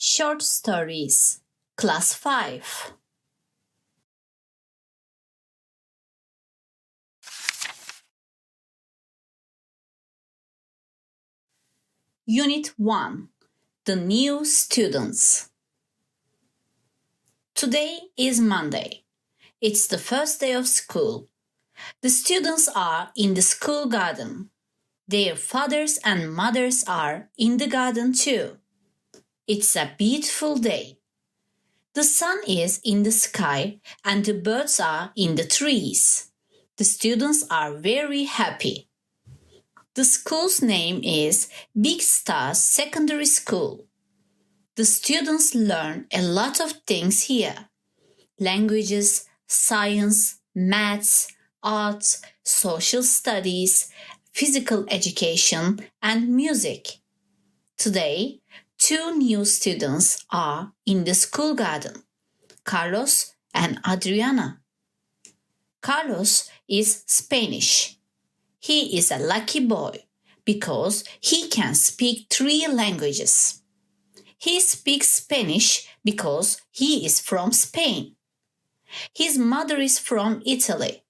Short Stories, Class 5. Unit 1. The New Students. Today is Monday. It's the first day of school. The students are in the school garden. Their fathers and mothers are in the garden too. It's a beautiful day. The sun is in the sky and the birds are in the trees. The students are very happy. The school's name is Big Stars Secondary School. The students learn a lot of things here. Languages, science, maths, arts, social studies, physical education, and music. Today, 2 new students are in the school garden, Carlos and Adriana. Carlos is Spanish. He is a lucky boy because he can speak 3 languages. He speaks Spanish because he is from Spain. His mother is from Italy,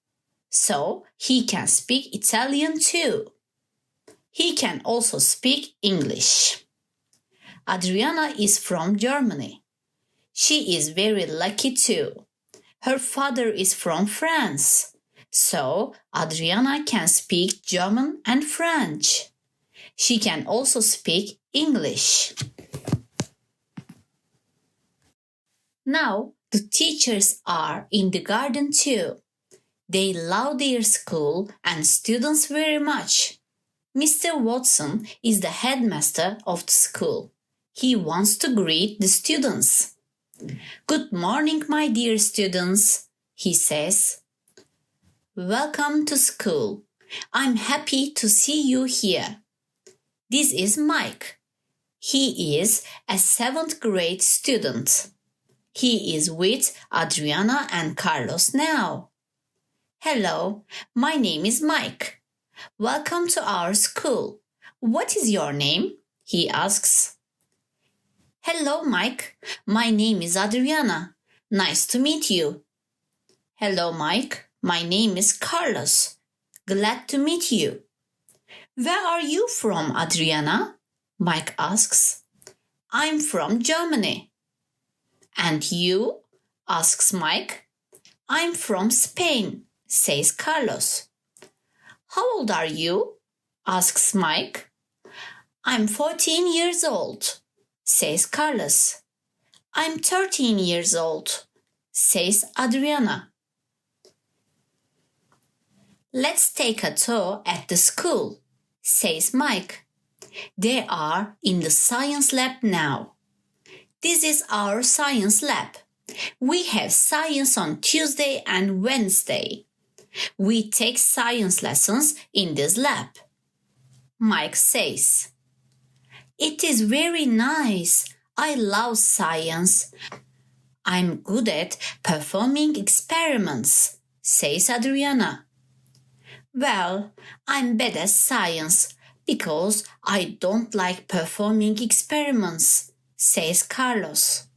so he can speak Italian too. He can also speak English. Adriana is from Germany. She is very lucky too. Her father is from France, so Adriana can speak German and French. She can also speak English. Now the teachers are in the garden too. They love their school and students very much. Mr. Watson is the headmaster of the school. He wants to greet the students. "Good morning, my dear students," he says. "Welcome to school. I'm happy to see you here. This is Mike. He is a 7th grade student. He is with Adriana and Carlos now. Hello, my name is Mike. Welcome to our school. What is your name?" he asks. "Hello, Mike. My name is Adriana. Nice to meet you." "Hello, Mike. My name is Carlos. Glad to meet you." "Where are you from, Adriana?" Mike asks. "I'm from Germany." "And you?" asks Mike. "I'm from Spain," says Carlos. "How old are you?" asks Mike. "I'm 14 years old," says Carlos. "I'm 13 years old," says Adriana. "Let's take a tour at the school," says Mike. They are in the science lab now. This is our science lab. We have science on Tuesday and Wednesday. We take science lessons in this lab. Mike says, "It is very nice. I love science. I'm good at performing experiments," says Adriana. "Well, I'm bad at science because I don't like performing experiments," says Carlos.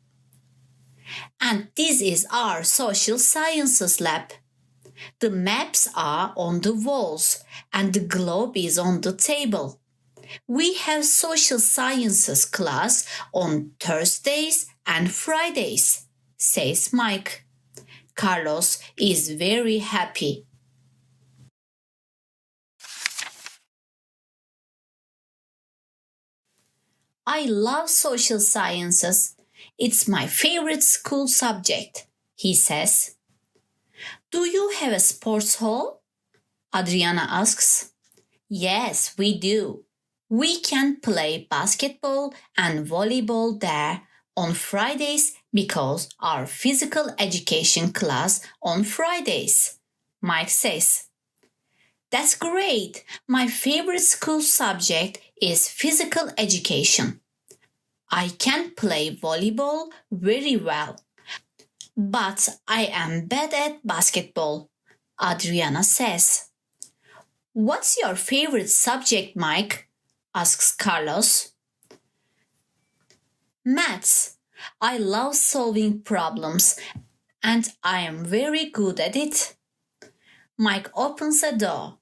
"And this is our social sciences lab. The maps are on the walls and the globe is on the table. We have social sciences class on Thursdays and Fridays," says Mike. Carlos is very happy. "I love social sciences. It's my favorite school subject," he says. "Do you have a sports hall?" Adriana asks. "Yes, we do. We can play basketball and volleyball there on Fridays because our physical education class on Fridays," Mike says. "That's great. My favorite school subject is physical education. I can play volleyball very well, but I am bad at basketball," Adriana says. "What's your favorite subject, Mike?" asks Carlos. Maths. I love solving problems and I am very good at it. Mike opens a door.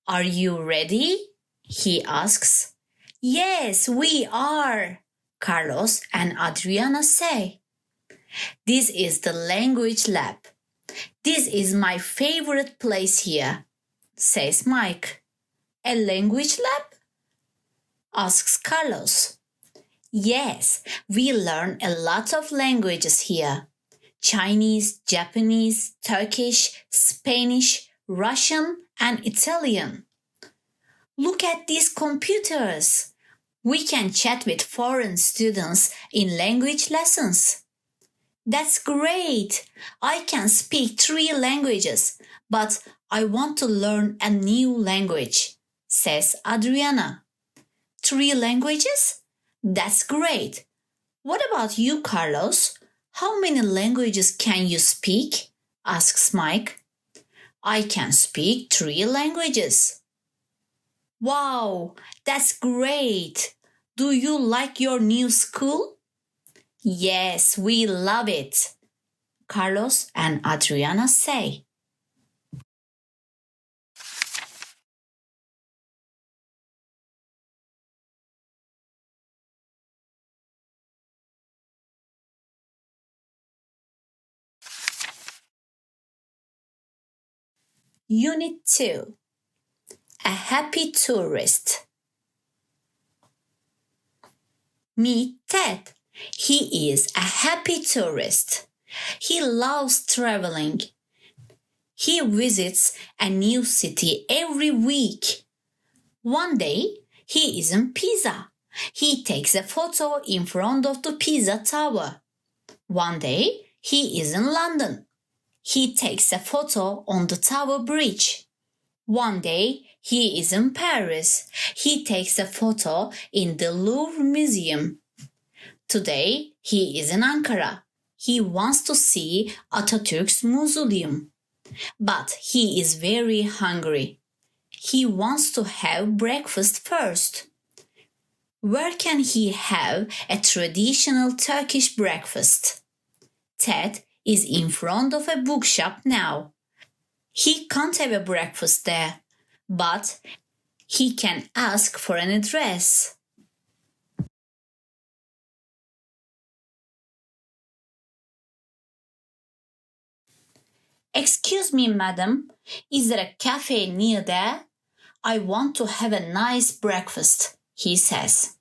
Are you ready? He asks. Yes, we are, Carlos and Adriana say. This is the language lab. This is my favorite place here, says Mike. A language lab? Asks Carlos. Yes, we learn a lot of languages here. Chinese, Japanese, Turkish, Spanish, Russian, and Italian. Look at these computers. We can chat with foreign students in language lessons. That's great. I can speak 3 languages, but I want to learn a new language, says Adriana. 3 languages? That's great. What about you, Carlos? How many languages can you speak? Asks Mike. I can speak 3 languages. Wow, that's great. Do you like your new school? Yes, we love it, Carlos and Adriana say. Unit 2. A happy tourist. Meet Ted. He is a happy tourist. He loves traveling. He visits a new city every week. One day, he is in Pisa. He takes a photo in front of the Pisa Tower. One day, he is in London. He takes a photo on the Tower Bridge. One day, he is in Paris. He takes a photo in the Louvre Museum. Today, he is in Ankara. He wants to see Atatürk's mausoleum. But he is very hungry. He wants to have breakfast first. Where can he have a traditional Turkish breakfast? Ted is in front of a bookshop now. He can't have a breakfast there, but he can ask for an address. Excuse me, madam, is there a cafe near there? I want to have a nice breakfast, he says.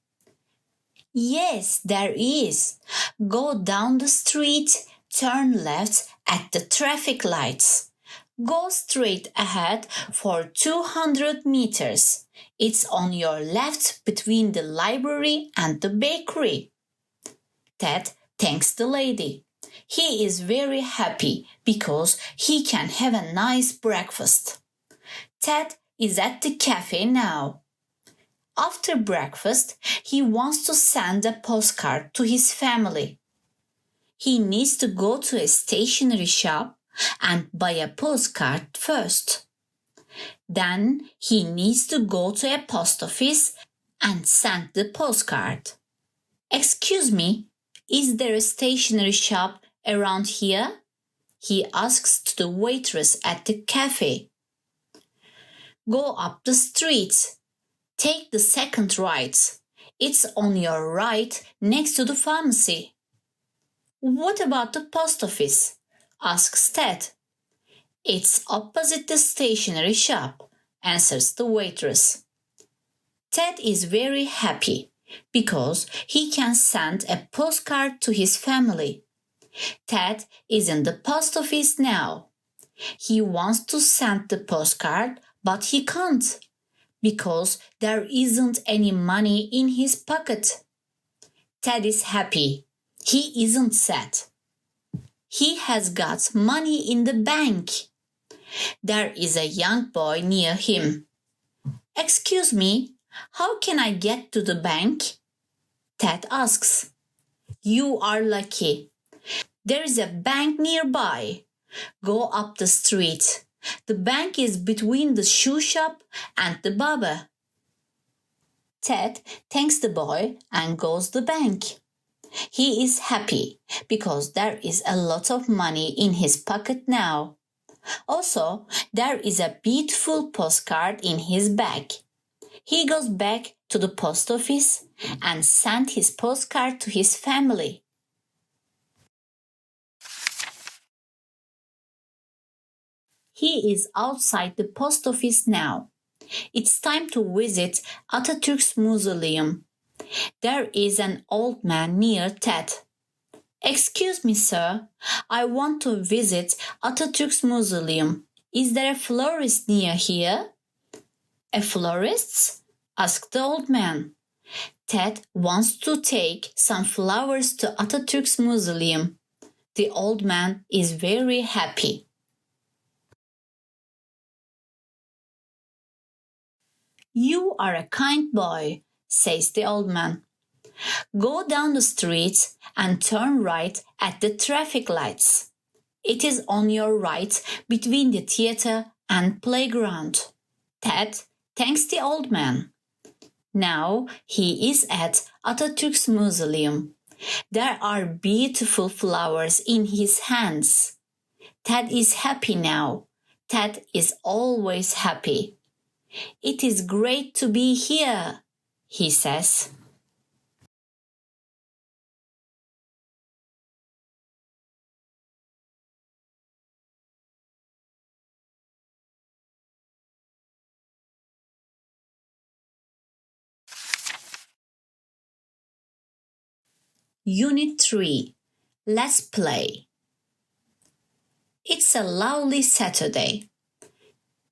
Yes, there is. Go down the street, turn left at the traffic lights. Go straight ahead for 200 meters. It's on your left between the library and the bakery. Ted thanks the lady. He is very happy because he can have a nice breakfast. Ted is at the cafe now. After breakfast, he wants to send a postcard to his family. He needs to go to a stationery shop and buy a postcard first. Then he needs to go to a post office and send the postcard. Excuse me, is there a stationery shop around here? He asks to the waitress at the cafe. Go up the street. Take the second right. It's on your right next to the pharmacy. What about the post office? Asks Ted. It's opposite the stationery shop, answers the waitress. Ted is very happy because he can send a postcard to his family. Ted is in the post office now. He wants to send the postcard, but he can't because there isn't any money in his pocket. Ted is happy. He isn't sad. He has got money in the bank. There is a young boy near him. Excuse me, how can I get to the bank? Ted asks. You are lucky. There is a bank nearby. Go up the street. The bank is between the shoe shop and the barber. Ted thanks the boy and goes to the bank. He is happy because there is a lot of money in his pocket now. Also, there is a beautiful postcard in his bag. He goes back to the post office and sends his postcard to his family. He is outside the post office now. It's time to visit Atatürk's mausoleum. There is an old man near Ted. Excuse me, sir. I want to visit Atatürk's mausoleum. Is there a florist near here? A florist? Asked the old man. Ted wants to take some flowers to Atatürk's mausoleum. The old man is very happy. You are a kind boy, says the old man. Go down the street and turn right at the traffic lights. It is on your right between the theater and playground. Ted thanks the old man. Now he is at Atatürk's mausoleum. There are beautiful flowers in his hands. Ted is happy now. Ted is always happy. It is great to be here, he says. Unit 3. Let's play. It's a lovely Saturday.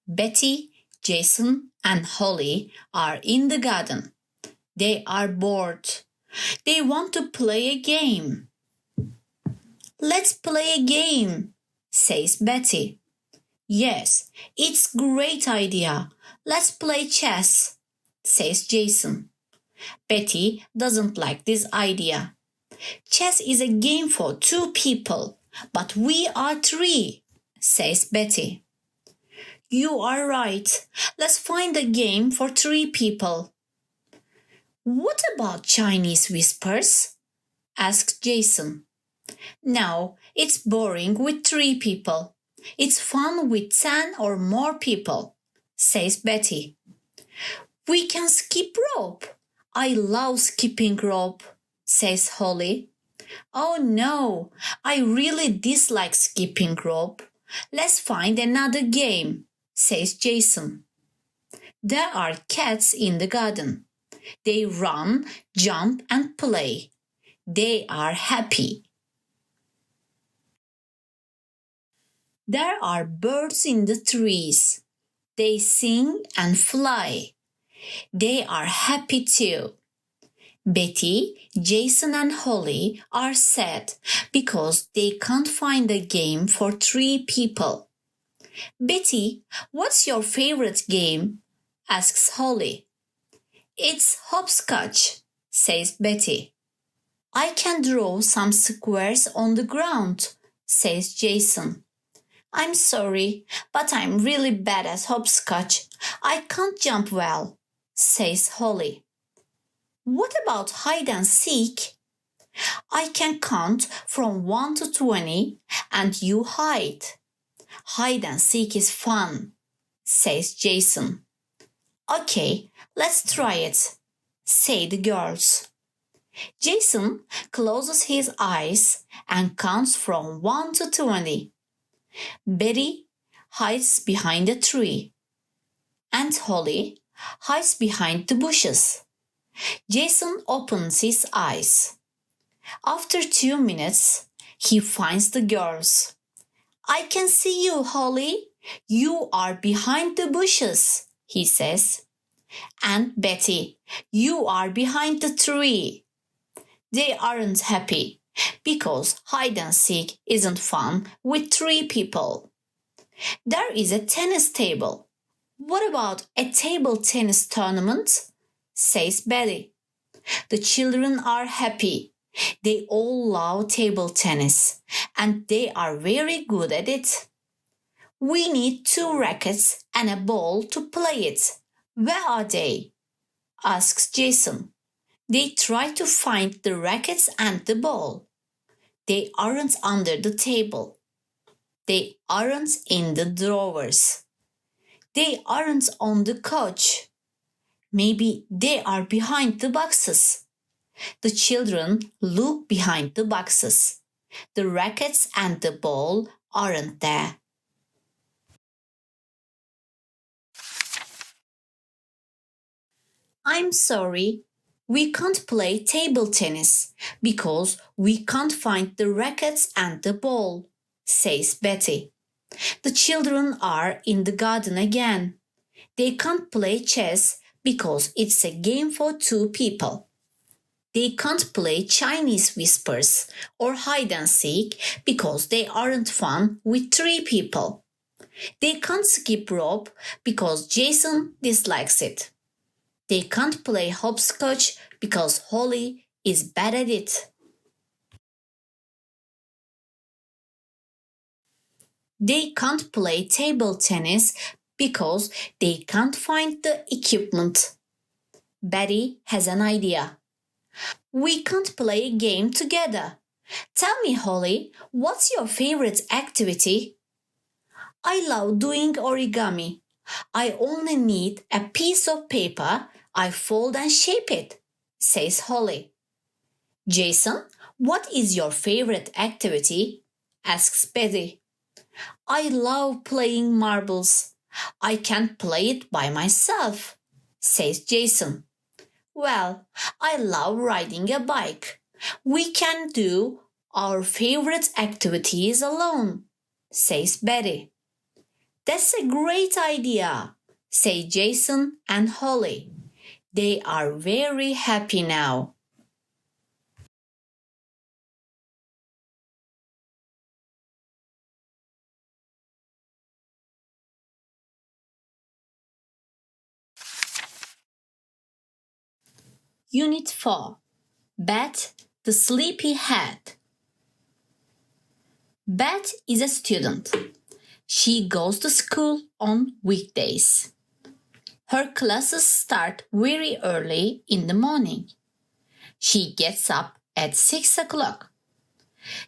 Betty, Jason, and Holly are in the garden. They are bored. They want to play a game. Let's play a game, says Betty. Yes, it's a great idea. Let's play chess, says Jason. Betty doesn't like this idea. Chess is a game for 2 people, but we are 3, says Betty. You are right. Let's find a game for 3 people. What about Chinese whispers? Asked Jason. No, it's boring with 3 people. It's fun with 10 or more people, says Betty. We can skip rope. I love skipping rope, says Holly. Oh no, I really dislike skipping rope. Let's find another game, says Jason. There are cats in the garden. They run, jump, and play. They are happy. There are birds in the trees. They sing and fly. They are happy too. Betty, Jason, and Holly are sad because they can't find a game for 3 people. Betty, what's your favorite game? Asks Holly. It's hopscotch, says Betty. I can draw some squares on the ground, says Jason. I'm sorry, but I'm really bad at hopscotch. I can't jump well, says Holly. What about hide and seek? I can count from 1 to 20 and you hide. Hide and seek is fun, says Jason. Okay, let's try it, say the girls. Jason closes his eyes and counts from 1 to 20. Betty hides behind a tree. Aunt Holly hides behind the bushes. Jason opens his eyes. After 2 minutes, he finds the girls. I can see you, Holly. You are behind the bushes, he says. And Betty, you are behind the tree. They aren't happy because hide and seek isn't fun with 3 people. There is a tennis table. What about a table tennis tournament? Says Betty. The children are happy. They all love table tennis and they are very good at it. We need 2 rackets and a ball to play it. Where are they? Asks Jason. They try to find the rackets and the ball. They aren't under the table. They aren't in the drawers. They aren't on the couch. Maybe they are behind the boxes. The children look behind the boxes. The rackets and the ball aren't there. I'm sorry, we can't play table tennis because we can't find the rackets and the ball, says Betty. The children are in the garden again. They can't play chess because it's a game for two people. They can't play Chinese whispers or hide and seek because they aren't fun with three people. They can't skip rope because Jason dislikes it. They can't play hopscotch because Holly is bad at it. They can't play table tennis because they can't find the equipment. Betty has an idea. We can't play a game together. Tell me, Holly, what's your favorite activity? I love doing origami. I only need a piece of paper. I fold and shape it, says Holly. Jason, what is your favorite activity? Asks Betty. I love playing marbles. I can't play it by myself, says Jason. Well, I love riding a bike. We can do our favorite activities alone, says Betty. That's a great idea, say Jason and Holly. They are very happy now. Unit 4. Bet the Sleepyhead. Bet is a student. She goes to school on weekdays. Her classes start very early in the morning. She gets up at 6 o'clock.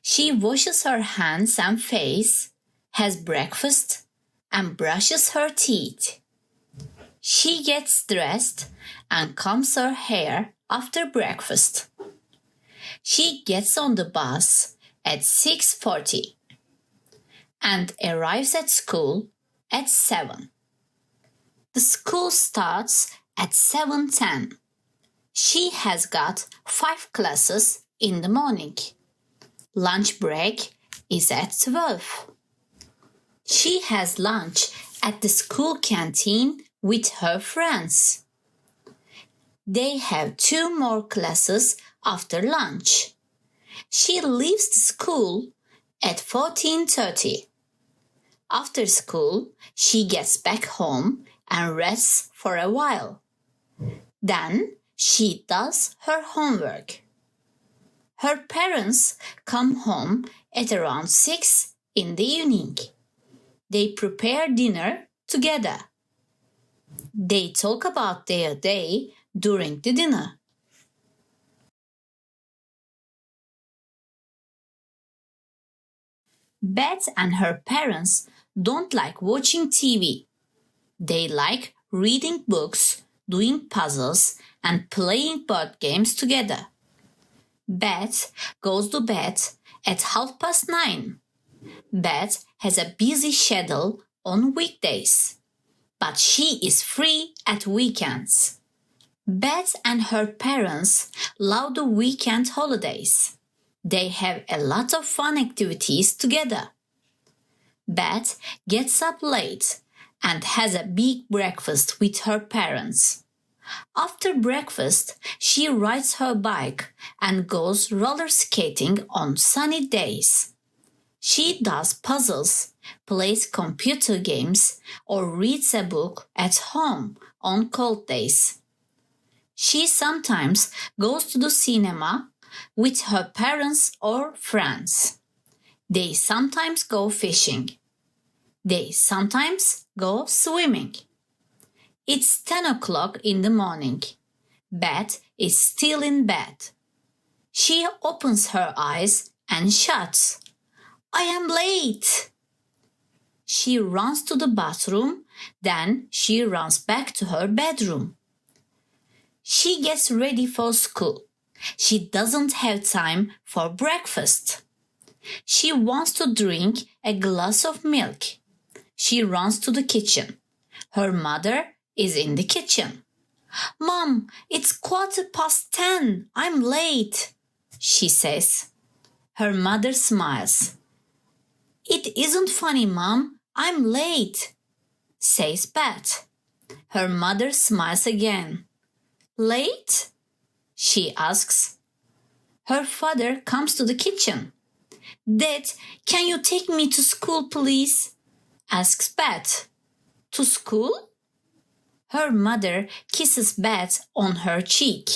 She washes her hands and face, has breakfast, and brushes her teeth. She gets dressed and combs her hair after breakfast. She gets on the bus at 6:40 and arrives at school at 7. The school starts at 7:10. She has got 5 classes in the morning. Lunch break is at 12. She has lunch at the school canteen with her friends. They have 2 more classes after lunch. She leaves the school at 14:30. After school, she gets back home and rests for a while. Then she does her homework. Her parents come home at around 6 in the evening. They prepare dinner together. They talk about their day during the dinner. Bet and her parents don't like watching TV. They like reading books, doing puzzles, and playing board games together. Bet goes to bed at 9:30. Bet has a busy schedule on weekdays, but she is free at weekends. Bet and her parents love the weekend holidays. They have a lot of fun activities together. Bet gets up late and has a big breakfast with her parents. After breakfast, she rides her bike and goes roller skating on sunny days. She does puzzles, plays computer games, or reads a book at home on cold days. She sometimes goes to the cinema with her parents or friends. They sometimes go fishing. They sometimes go swimming. It's 10 o'clock in the morning. Beth is still in bed. She opens her eyes and shuts. I am late. She runs to the bathroom, then she runs back to her bedroom. She gets ready for school. She doesn't have time for breakfast. She wants to drink a glass of milk. She runs to the kitchen. Her mother is in the kitchen. Mom, it's 10:15. I'm late, she says. Her mother smiles. It isn't funny, Mom. I'm late, says Beth. Her mother smiles again. Late? She asks. Her father comes to the kitchen. Dad, can you take me to school, please? Asks Beth. To school? Her mother kisses Beth on her cheek.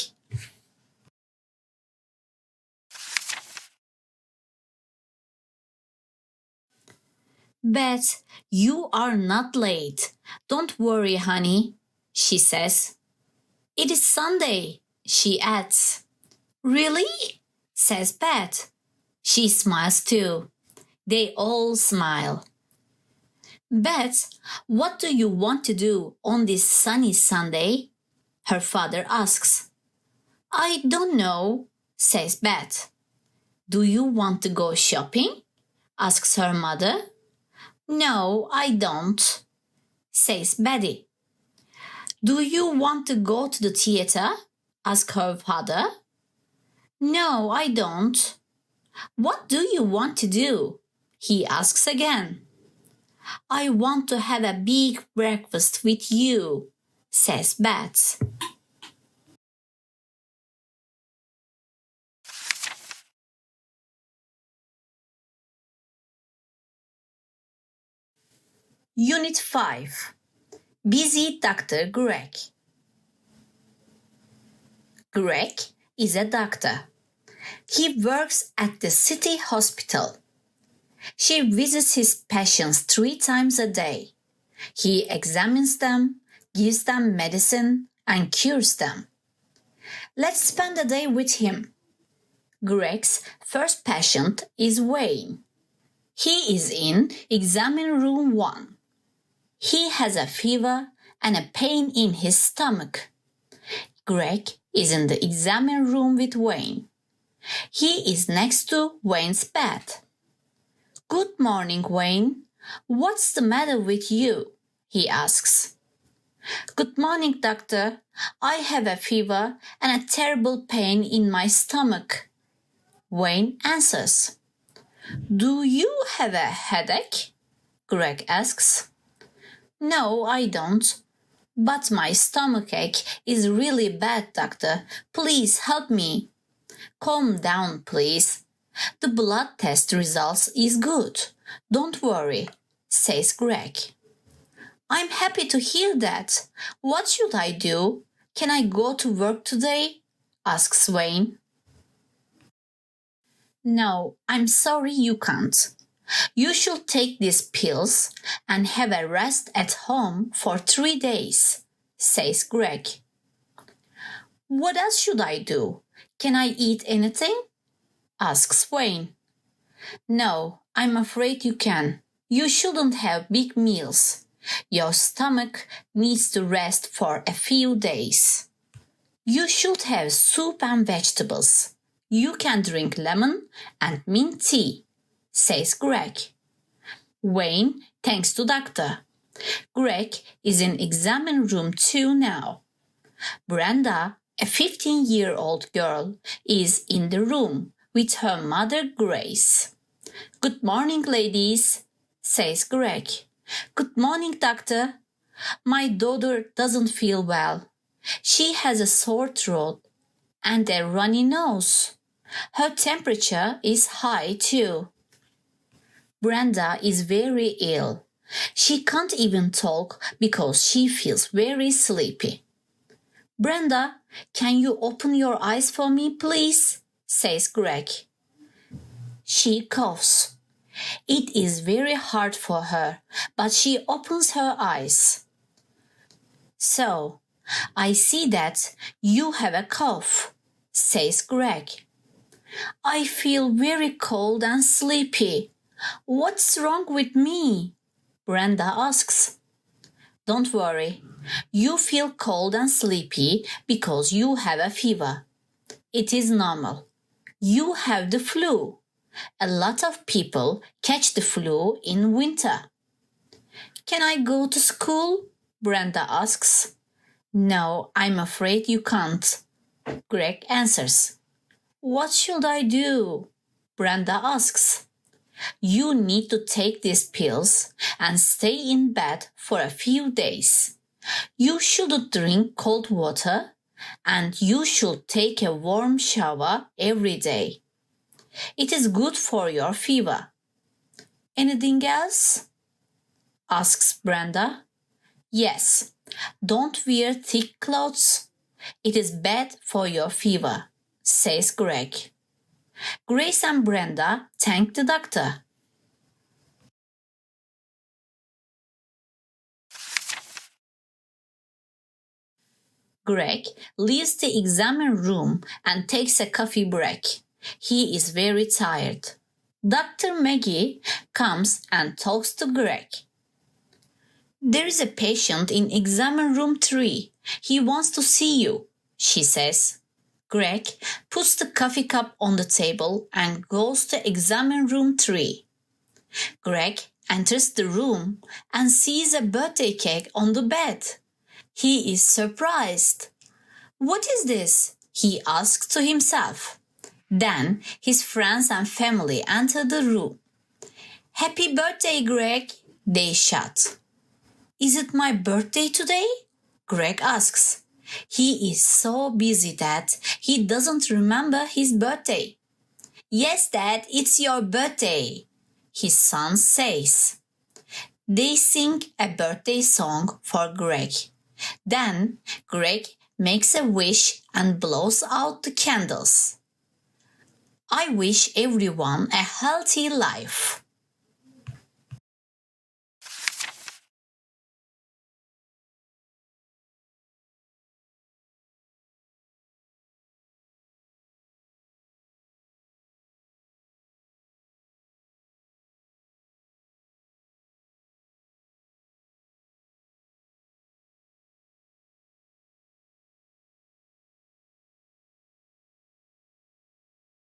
Beth, you are not late. Don't worry, honey, she says. It is Sunday, she adds. Really? Says Beth. She smiles too. They all smile. Beth, what do you want to do on this sunny Sunday? Her father asks. I don't know, says Beth. Do you want to go shopping? Asks her mother. No, I don't, says Betty. Do you want to go to the theater? Asks her father. No, I don't. What do you want to do? He asks again. I want to have a big breakfast with you, says Beth. Unit 5. Busy Dr. Greg. Greg is a doctor. He works at the city hospital. She visits his patients 3 times a day. He examines them, gives them medicine, and cures them. Let's spend the day with him. Greg's first patient is Wayne. He is in examine room 1. He has a fever and a pain in his stomach. Greg is in the examine room with Wayne. He is next to Wayne's bed. Good morning, Wayne. What's the matter with you? He asks. Good morning, doctor. I have a fever and a terrible pain in my stomach. Wayne answers. Do you have a headache? Greg asks. No, I don't. But my stomachache is really bad, doctor. Please help me. Calm down, please. The blood test results is good. Don't worry, says Greg. I'm happy to hear that. What should I do? Can I go to work today? Asks Wayne. No, I'm sorry you can't. You should take these pills and have a rest at home for 3 days, says Greg. What else should I do? Can I eat anything? Asks Wayne. No, I'm afraid you can. You shouldn't have big meals. Your stomach needs to rest for a few days. You should have soup and vegetables. You can drink lemon and mint tea, says Greg. Wayne thanks the doctor. Greg is in examine room 2 now. Brenda, a 15-year-old girl, is in the room with her mother Grace. Good morning, ladies, says Greg. Good morning, doctor. My daughter doesn't feel well. She has a sore throat and a runny nose. Her temperature is high too. Brenda is very ill. She can't even talk because she feels very sleepy. Brenda, can you open your eyes for me, please? Says Greg. She coughs. It is very hard for her, but she opens her eyes. So, I see that you have a cough, says Greg. I feel very cold and sleepy. What's wrong with me? Brenda asks. Don't worry. You feel cold and sleepy because you have a fever. It is normal. You have the flu. A lot of people catch the flu in winter. Can I go to school? Brenda asks. No, I'm afraid you can't. Greg answers. What should I do? Brenda asks. You need to take these pills and stay in bed for a few days. You shouldn't drink cold water and you should take a warm shower every day. It is good for your fever. Anything else? Asks Brenda. Yes, don't wear thick clothes. It is bad for your fever, says Greg. Grace and Brenda thank the doctor. Greg leaves the exam room and takes a coffee break. He is very tired. Dr. Maggie comes and talks to Greg. There is a patient in exam room 3. He wants to see you, she says. Greg puts the coffee cup on the table and goes to exam room 3. Greg enters the room and sees a birthday cake on the bed. He is surprised. What is this? He asks to himself. Then his friends and family enter the room. Happy birthday, Greg, they shout. Is it my birthday today? Greg asks. He is so busy that he doesn't remember his birthday. Yes, Dad, it's your birthday, his son says. They sing a birthday song for Greg. Then Greg makes a wish and blows out the candles. I wish everyone a healthy life.